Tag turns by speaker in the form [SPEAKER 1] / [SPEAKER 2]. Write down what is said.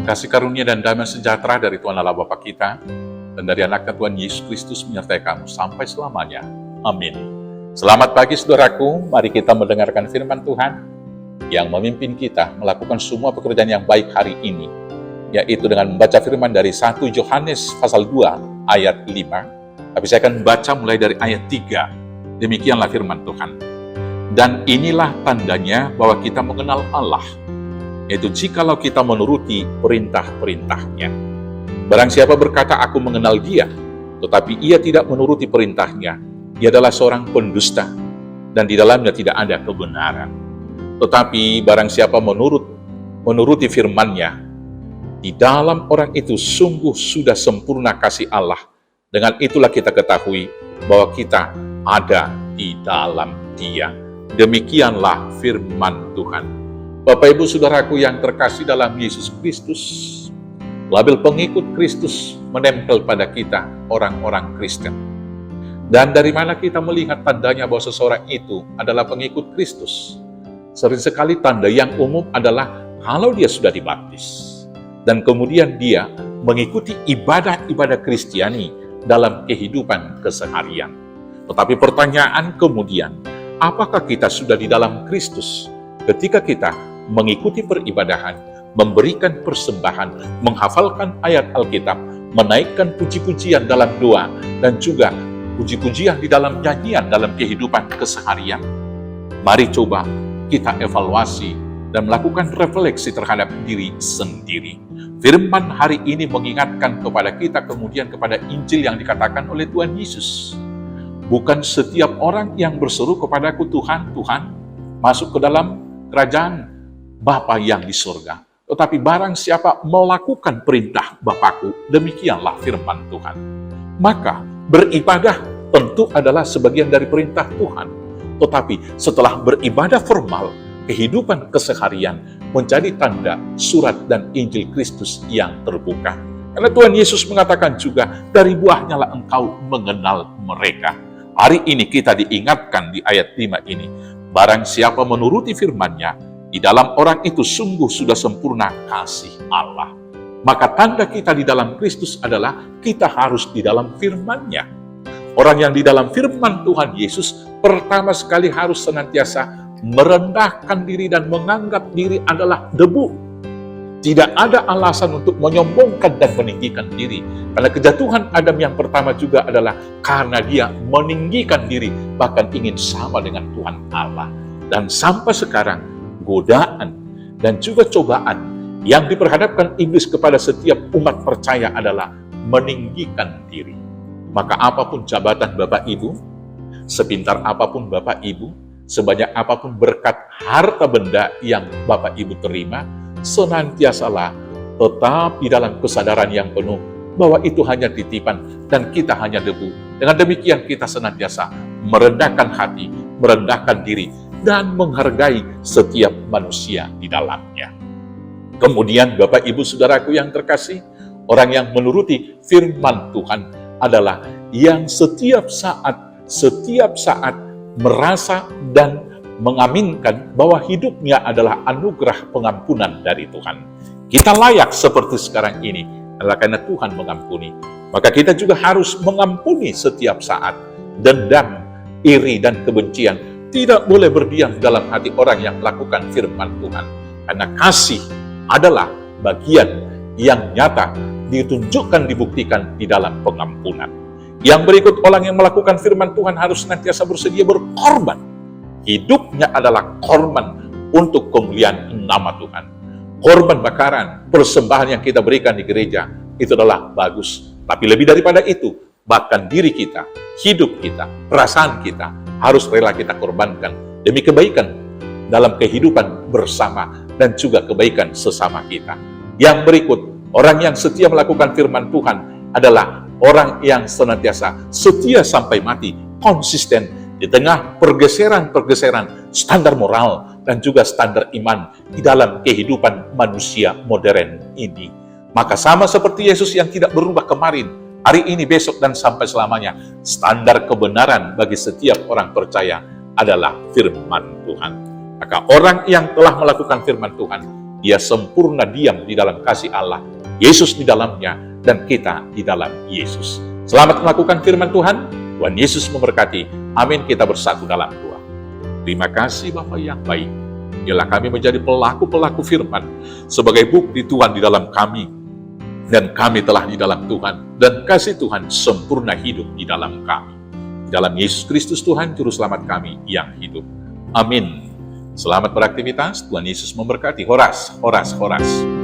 [SPEAKER 1] kasih karunia dan damai sejahtera dari Tuhan Allah Bapa kita dan dari anaknya Tuhan Yesus Kristus menyertai kamu sampai selamanya. Amin. Selamat pagi saudaraku, mari kita mendengarkan firman Tuhan yang memimpin kita melakukan semua pekerjaan yang baik hari ini, yaitu dengan membaca firman dari 1 Yohanes pasal 2 ayat 5. Tapi saya akan membaca mulai dari ayat 3. Demikianlah firman Tuhan. Dan inilah tandanya bahwa kita mengenal Allah, yaitu jikalau kita menuruti perintah-perintahnya. Barang siapa berkata, aku mengenal dia, tetapi ia tidak menuruti perintahnya, ia adalah seorang pendusta, dan di dalamnya tidak ada kebenaran. Tetapi barang siapa menuruti firman-Nya, di dalam orang itu sungguh sudah sempurna kasih Allah. Dengan itulah kita ketahui bahwa kita ada di dalam Dia. Demikianlah firman Tuhan. Bapak Ibu Saudaraku yang terkasih dalam Yesus Kristus, label pengikut Kristus menempel pada kita, orang-orang Kristen. Dan dari mana kita melihat tandanya bahwa seseorang itu adalah pengikut Kristus? Sering sekali tanda yang umum adalah kalau dia sudah dibaptis, dan kemudian dia mengikuti ibadah-ibadah Kristiani dalam kehidupan keseharian. Tetapi pertanyaan kemudian, apakah kita sudah di dalam Kristus ketika kita mengikuti peribadahan, memberikan persembahan, menghafalkan ayat Alkitab, menaikkan puji-pujian dalam doa, dan juga puji-pujian di dalam nyanyian dalam kehidupan keseharian? Mari coba kita evaluasi dan melakukan refleksi terhadap diri sendiri. Firman hari ini mengingatkan kepada kita kemudian kepada Injil yang dikatakan oleh Tuhan Yesus. Bukan setiap orang yang berseru kepadaku, Tuhan, Tuhan, masuk ke dalam kerajaan Bapa yang di surga. Tetapi barang siapa melakukan perintah Bapakku, demikianlah firman Tuhan. Maka beribadah tentu adalah sebagian dari perintah Tuhan. Tetapi setelah beribadah formal, kehidupan keseharian menjadi tanda surat dan Injil Kristus yang terbuka. Karena Tuhan Yesus mengatakan juga, dari buahnya lah engkau mengenal mereka. Hari ini kita diingatkan di ayat 5 ini, barang siapa menuruti firman-Nya, di dalam orang itu sungguh sudah sempurna kasih Allah. Maka tanda kita di dalam Kristus adalah kita harus di dalam firman-Nya. Orang yang di dalam firman Tuhan Yesus pertama sekali harus senantiasa merendahkan diri dan menganggap diri adalah debu. Tidak ada alasan untuk menyombongkan dan meninggikan diri. Karena kejatuhan Adam yang pertama juga adalah karena dia meninggikan diri, bahkan ingin sama dengan Tuhan Allah. Dan sampai sekarang, godaan dan juga cobaan yang diperhadapkan iblis kepada setiap umat percaya adalah meninggikan diri. Maka apapun jabatan Bapak Ibu, sepintar apapun Bapak Ibu, sebanyak apapun berkat harta benda yang Bapak Ibu terima, senantiasalah tetap di dalam kesadaran yang penuh bahwa itu hanya titipan dan kita hanya debu. Dengan demikian kita senantiasa merendahkan hati, merendahkan diri, dan menghargai setiap manusia di dalamnya. Kemudian Bapak Ibu Saudaraku yang terkasih, orang yang menuruti firman Tuhan adalah yang setiap saat merasa dan mengaminkan bahwa hidupnya adalah anugerah pengampunan dari Tuhan. Kita layak seperti sekarang ini adalah karena Tuhan mengampuni. Maka kita juga harus mengampuni setiap saat. Dendam, iri, dan kebencian tidak boleh berdiam dalam hati orang yang melakukan firman Tuhan. Karena kasih adalah bagian yang nyata ditunjukkan, dibuktikan di dalam pengampunan. Yang berikut, orang yang melakukan firman Tuhan harus senantiasa bersedia berkorban. Hidupnya adalah korban untuk kemuliaan nama Tuhan. Korban bakaran, persembahan yang kita berikan di gereja, itu adalah bagus. Tapi lebih daripada itu, bahkan diri kita, hidup kita, perasaan kita, harus rela kita korbankan demi kebaikan dalam kehidupan bersama dan juga kebaikan sesama kita. Yang berikut, orang yang setia melakukan firman Tuhan adalah orang yang senantiasa setia sampai mati, konsisten di tengah pergeseran-pergeseran standar moral dan juga standar iman di dalam kehidupan manusia modern ini. Maka sama seperti Yesus yang tidak berubah kemarin, hari ini, besok, dan sampai selamanya, standar kebenaran bagi setiap orang percaya adalah firman Tuhan. Maka orang yang telah melakukan firman Tuhan, Dia sempurna diam di dalam kasih Allah. Yesus di dalamnya, dan kita di dalam Yesus. Selamat melakukan firman Tuhan. Tuhan Yesus memberkati. Amin. Kita bersatu dalam doa. Terima kasih Bapa yang baik. Biarlah kami menjadi pelaku-pelaku firman sebagai bukti Tuhan di dalam kami. Dan kami telah di dalam Tuhan. Dan kasih Tuhan sempurna hidup di dalam kami. Di dalam Yesus Kristus Tuhan, Juru Selamat kami yang hidup. Amin. Selamat beraktivitas. Tuhan Yesus memberkati. Horas, horas, horas.